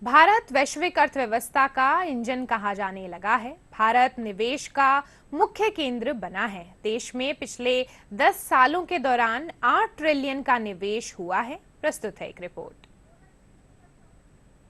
भारत वैश्विक अर्थव्यवस्था का इंजन कहा जाने लगा है। भारत निवेश का मुख्य केंद्र बना है। देश में पिछले 10 सालों के दौरान 8 ट्रिलियन का निवेश हुआ है। प्रस्तुत है एक रिपोर्ट।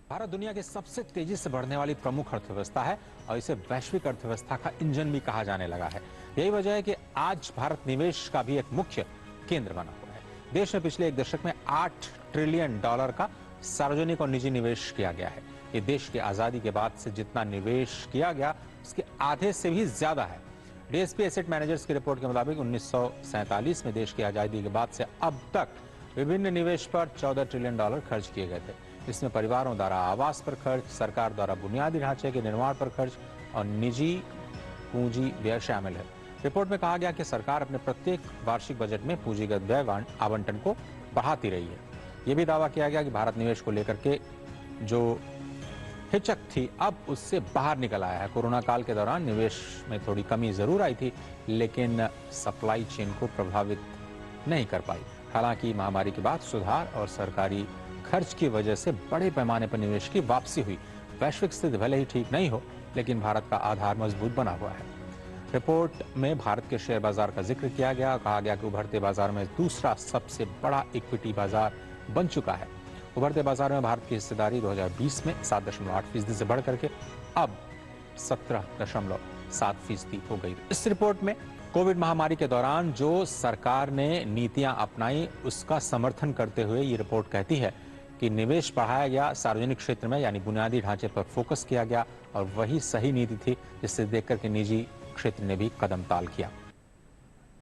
भारत दुनिया की सबसे तेजी से बढ़ने वाली प्रमुख अर्थव्यवस्था है और इसे वैश्विक अर्थव्यवस्था का इंजन भी कहा जाने लगा है। यही वजह है कि आज भारत निवेश का भी एक मुख्य केंद्र बना हुआ है। देश में पिछले एक दशक में 8 ट्रिलियन डॉलर का सार्वजनिक और निजी निवेश किया गया है। ये देश की आजादी के बाद से जितना निवेश किया गया उसके आधे से भी ज्यादा है। डीएसपी एसेट मैनेजर्स की रिपोर्ट के मुताबिक 1947 में देश की आजादी के बाद से अब तक विभिन्न निवेश पर 14 ट्रिलियन डॉलर खर्च किए गए थे। इसमें परिवारों द्वारा आवास पर खर्च, सरकार द्वारा बुनियादी ढांचे के निर्माण पर खर्च और निजी पूंजी व्यय शामिल है। रिपोर्ट में कहा गया कि सरकार अपने प्रत्येक वार्षिक बजट में पूंजीगत व्यय आवंटन को बढ़ाती रही है। यह भी दावा किया गया कि भारत निवेश को लेकर के जो हिचक थी अब उससे बाहर निकल आया है। कोरोना काल के दौरान निवेश में थोड़ी कमी जरूर आई थी, लेकिन सप्लाई चेन को प्रभावित नहीं कर पाई। हालांकि महामारी के बाद सुधार और सरकारी खर्च की वजह से बड़े पैमाने पर निवेश की वापसी हुई। वैश्विक स्थिति भले ही ठीक नहीं हो, लेकिन भारत का आधार मजबूत बना हुआ है। रिपोर्ट में भारत के शेयर बाजार का जिक्र किया गया। कहा गया कि उभरते बाजार में दूसरा सबसे बड़ा इक्विटी बाजार बन चुका है। उभरते बाजार में भारत की हिस्सेदारी 2020 में 7.8% से बढ़कर के अब 17.7% हो गई। इस रिपोर्ट में कोविड महामारी के दौरान जो सरकार ने नीतियां अपनाई उसका समर्थन करते हुए ये रिपोर्ट कहती है कि निवेश बढ़ाया गया, सार्वजनिक क्षेत्र में यानी बुनियादी ढांचे पर फोकस किया गया और वही सही नीति थी जिससे देखकर के निजी क्षेत्र ने भी कदम ताल किया।